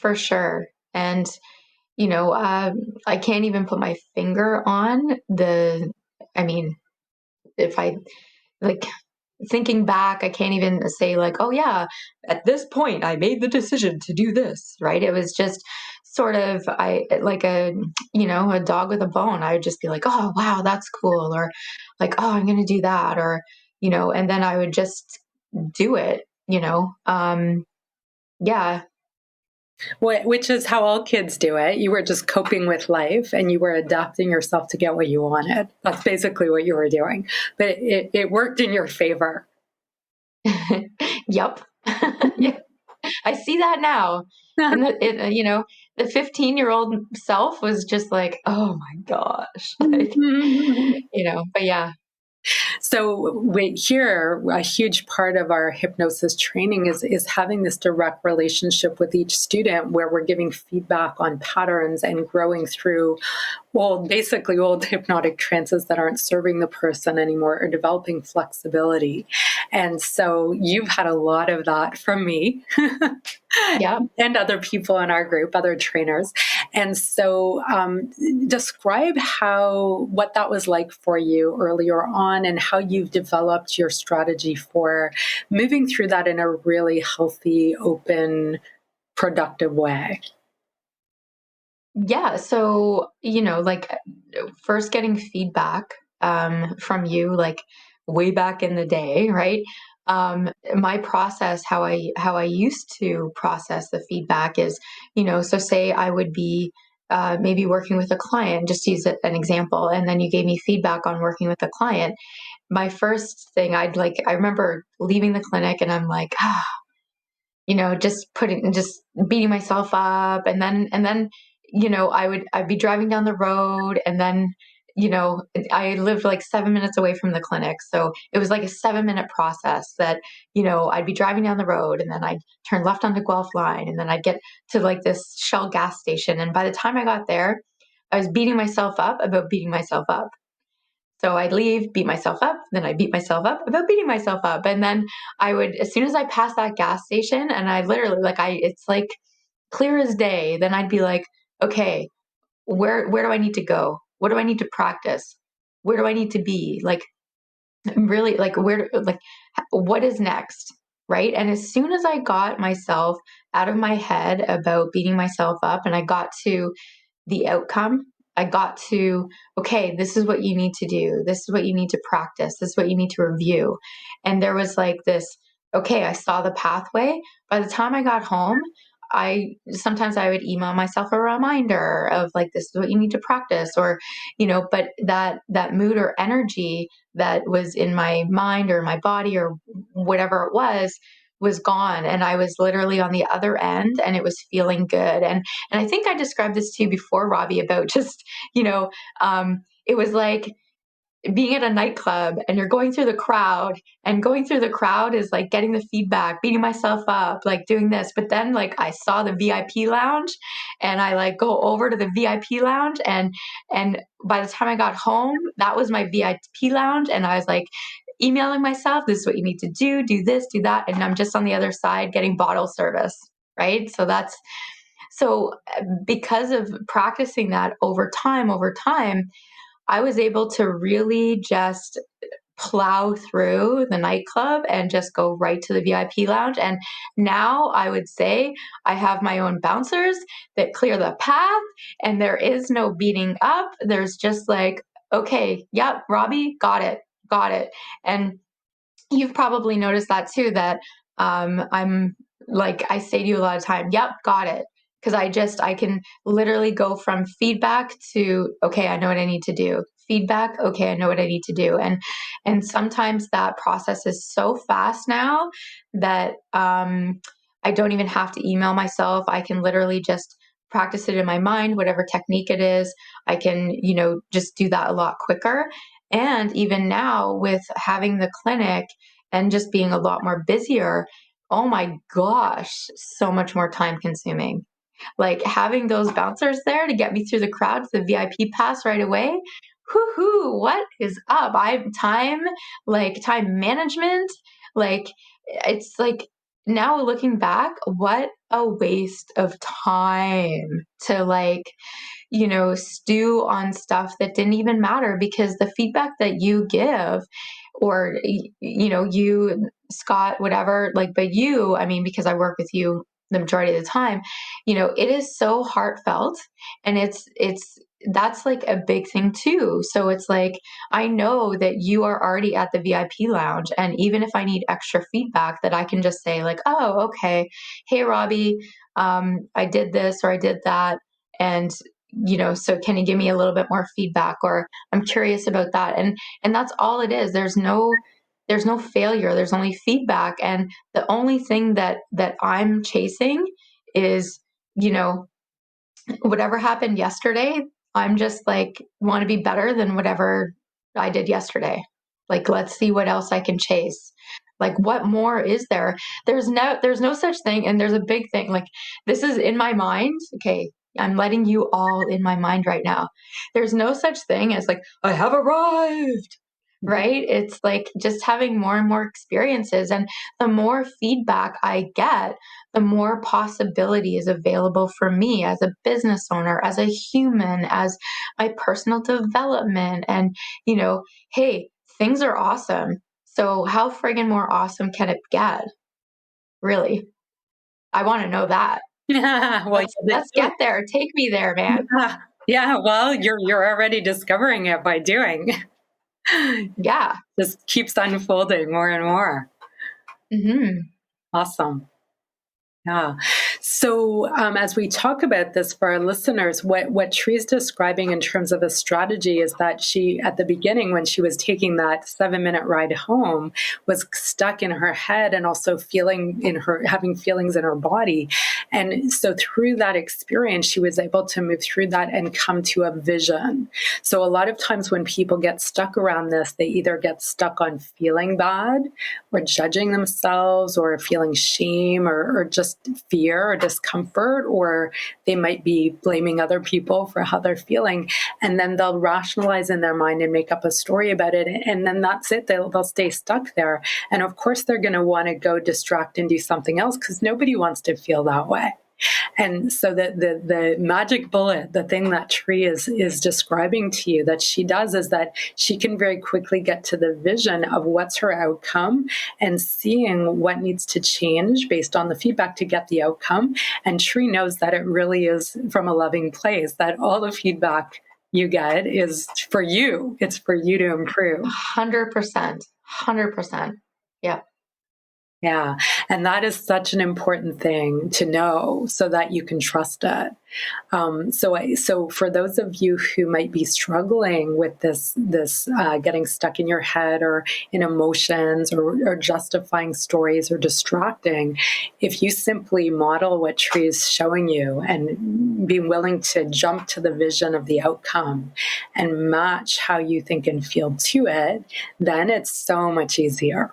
for sure. And, I can't even put my finger on I mean, if I like thinking back, I can't even say like, oh yeah, at this point I made the decision to do this, right? It was just sort of I like a dog with a bone. I would just be like, oh wow, that's cool, or like, oh, I'm gonna do that, or and then I would just do it. Yeah. Which is how all kids do it. You were just coping with life and you were adapting yourself to get what you wanted. That's basically what you were doing. But it worked in your favor. Yep. Yeah. I see that now. And the 15-year-old self was just like, oh my gosh. Like, but yeah. So here, a huge part of our hypnosis training is having this direct relationship with each student where we're giving feedback on patterns and growing through, well, basically old hypnotic trances that aren't serving the person anymore or developing flexibility. And so you've had a lot of that from me. Yeah. And other people in our group, other trainers. And so describe what that was like for you earlier on and how you've developed your strategy for moving through that in a really healthy, open, productive way. Yeah. So, like first getting feedback from you, like way back in the day, right? My process, how I used to process the feedback is, so say I would be maybe working with a client, just use an example, and then you gave me feedback on working with a client. My first thing I remember leaving the clinic and I'm like, just beating myself up. And then, I'd be driving down the road and then, I lived like 7 minutes away from the clinic. So it was like a 7-minute process that, I'd be driving down the road and then I'd turn left onto Guelph line and then I'd get to like this Shell gas station. And by the time I got there, I was beating myself up about beating myself up. So I'd leave, beat myself up, then I'd beat myself up about beating myself up. And then I would, as soon as I passed that gas station, and I literally, it's like clear as day, then I'd be like, okay, where do I need to go? What do I need to practice? Where do I need to be? Like, really, like, what is next? Right. And as soon as I got myself out of my head about beating myself up and I got to the outcome, I got to, okay, this is what you need to do. This is what you need to practice. This is what you need to review. And there was like this, okay, I saw the pathway. By the time I got home, sometimes I would email myself a reminder of like, this is what you need to practice, or, but that mood or energy that was in my mind or my body or whatever it was gone, and I was literally on the other end and it was feeling good. And I think I described this to you before, Robbie, about just, it was like being at a nightclub and you're going through the crowd, and going through the crowd is like getting the feedback, beating myself up, like doing this. But then like I saw the VIP lounge and I like go over to the VIP lounge, and by the time I got home, that was my VIP lounge. And I was like emailing myself, this is what you need to do this, do that. And I'm just on the other side getting bottle service. Right. So because of practicing that over time, I was able to really just plow through the nightclub and just go right to the VIP lounge. And now I would say I have my own bouncers that clear the path, and there is no beating up. There's just like, okay, yep, Robbie, got it. And you've probably noticed that too, that I'm like, I say to you a lot of time, yep, got it. Because I can literally go from feedback to, okay, I know what I need to do. Feedback, okay, I know what I need to do. And sometimes that process is so fast now that I don't even have to email myself. I can literally just practice it in my mind, whatever technique it is. I can, just do that a lot quicker. And even now with having the clinic and just being a lot more busier, oh my gosh, so much more time consuming. Like having those bouncers there to get me through the crowd to the VIP pass right away. Whoo, what is up? I have time management. Like it's like now looking back, what a waste of time to like, stew on stuff that didn't even matter, because the feedback that you give, or, you, Scott, whatever, like, but you, I mean, because I work with you the majority of the time, it is so heartfelt, and that's like a big thing too. So it's like, I know that you are already at the VIP lounge. And even if I need extra feedback, that I can just say, like, oh, okay, hey, Robbie, I did this or I did that. And, so can you give me a little bit more feedback? Or I'm curious about that. And that's all it is. There's no failure. There's only feedback. And the only thing that I'm chasing is, you know, whatever happened yesterday, I'm just like, want to be better than whatever I did yesterday. Like, let's see what else I can chase. Like, what more is there? There's no such thing. And there's a big thing. Like, this is in my mind. Okay. I'm letting you all in my mind right now. There's no such thing as like, I have arrived, right? It's like just having more and more experiences. And the more feedback I get, the more possibility is available for me as a business owner, as a human, as my personal development. And, hey, things are awesome. So, how friggin' more awesome can it get? Really? I want to know that. Yeah, well, Let's get there. Take me there, man. yeah, yeah. Well, you're already discovering it by doing. Yeah. Just keeps unfolding more and more. Hmm. Awesome. Yeah. So, as we talk about this for our listeners, what Tree's describing in terms of a strategy is that she, at the beginning, when she was taking that 7-minute ride home, was stuck in her head and also having feelings in her body. And so, through that experience, she was able to move through that and come to a vision. So, a lot of times when people get stuck around this, they either get stuck on feeling bad or judging themselves or feeling shame or just fear or discomfort, or they might be blaming other people for how they're feeling. And then they'll rationalize in their mind and make up a story about it. And then that's it. They'll stay stuck there. And of course, they're going to want to go distract and do something else because nobody wants to feel that way. And so the magic bullet, the thing that Tree is describing to you that she does, is that she can very quickly get to the vision of what's her outcome and seeing what needs to change based on the feedback to get the outcome. And Tree knows that it really is from a loving place, that all the feedback you get is for you. It's for you to improve. 100%. 100%. Yeah. Yeah. And that is such an important thing to know so that you can trust it. So for those of you who might be struggling with this getting stuck in your head or in emotions or justifying stories or distracting, if you simply model what Tree is showing you and be willing to jump to the vision of the outcome and match how you think and feel to it, then it's so much easier.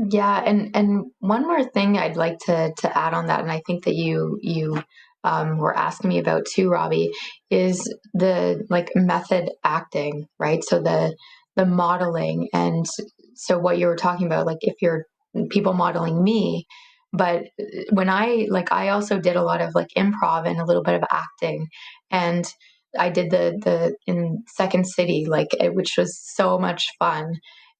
Yeah, and one more thing I'd like to add on that, and I think that you were asking me about too, Robbie, is the like method acting, right? So the modeling, and so what you were talking about, like if you're people modeling me, but when I also did a lot of like improv and a little bit of acting, and I did the in Second City, which was so much fun.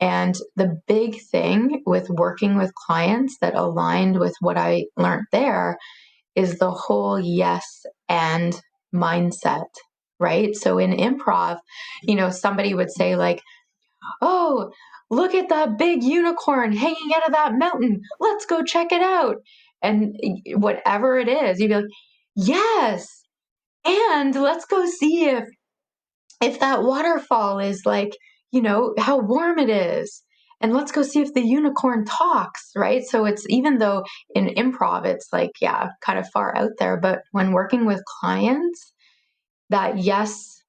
And the big thing with working with clients that aligned with what I learned there is the whole yes and mindset, right? So in improv, somebody would say, like, oh, look at that big unicorn hanging out of that mountain. Let's go check it out. And whatever it is, you'd be like, yes. And let's go see if that waterfall is like, how warm it is. And let's go see if the unicorn talks, right? So it's, even though in improv, it's like, yeah, kind of far out there. But when working with clients, that yes,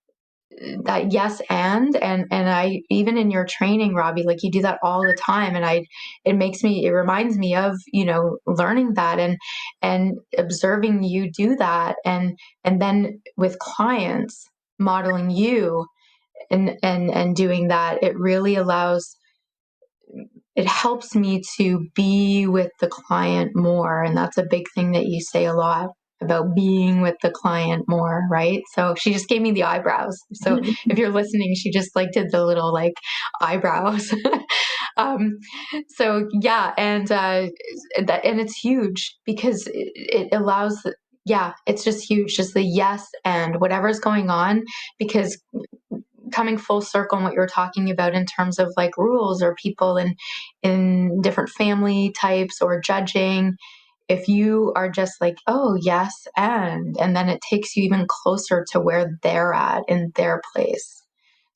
and I, even in your training, Robbie, like you do that all the time. And it reminds me of, learning that and observing you do that. And then with clients, modeling you and doing that, it really allows it helps me to be with the client more. And that's a big thing that you say a lot about being with the client more, right? So she just gave me the eyebrows. So if you're listening, she just like did the little like eyebrows. um, so yeah, and it's huge because it allows, yeah, it's just huge, just the yes and whatever's going on, because coming full circle on what you were talking about in terms of like rules or people in different family types or judging, if you are just like, oh yes, and then it takes you even closer to where they're at in their place,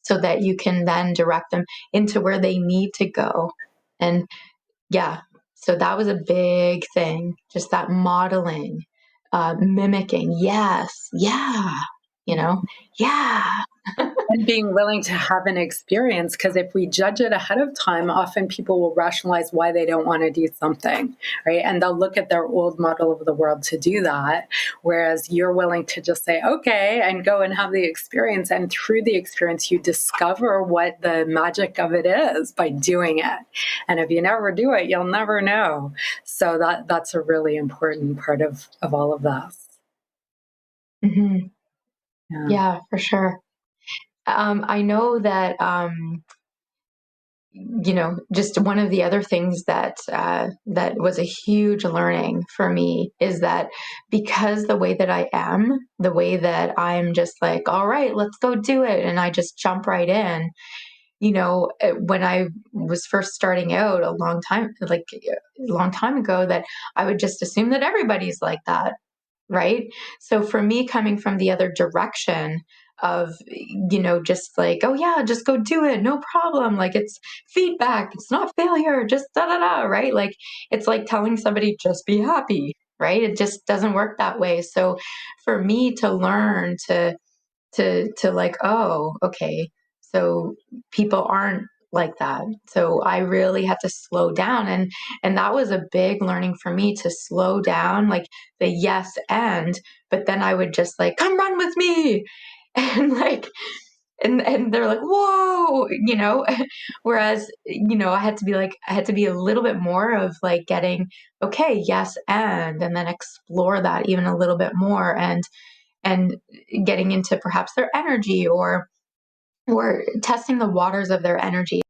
so that you can then direct them into where they need to go. And yeah, so that was a big thing, just that modeling, mimicking, yes, yeah, you know, yeah. And being willing to have an experience, because if we judge it ahead of time, often people will rationalize why they don't want to do something, right? And they'll look at their old model of the world to do that. Whereas you're willing to just say, okay, and go and have the experience. And through the experience, you discover what the magic of it is by doing it. And if you never do it, you'll never know. So that's a really important part of all of this. Mm-hmm. Yeah. Yeah, for sure. I know that, just one of the other things that was a huge learning for me is that, because the way that I am, the way that I'm just like, all right, let's go do it, and I just jump right in. When I was first starting out a long time ago, that I would just assume that everybody's like that, right? So for me, coming from the other direction of, just like, oh yeah, just go do it, no problem. Like, it's feedback, it's not failure, just da da da, right? Like, it's like telling somebody, just be happy, right? It just doesn't work that way. So for me to learn to like, oh, okay, so people aren't like that. So I really had to slow down, and that was a big learning for me, to slow down, like the yes and, but then I would just like, come run with me. And like, and they're like, whoa, whereas, I had to be a little bit more of like getting, okay, yes and then explore that even a little bit more, and getting into perhaps their energy, or testing the waters of their energy.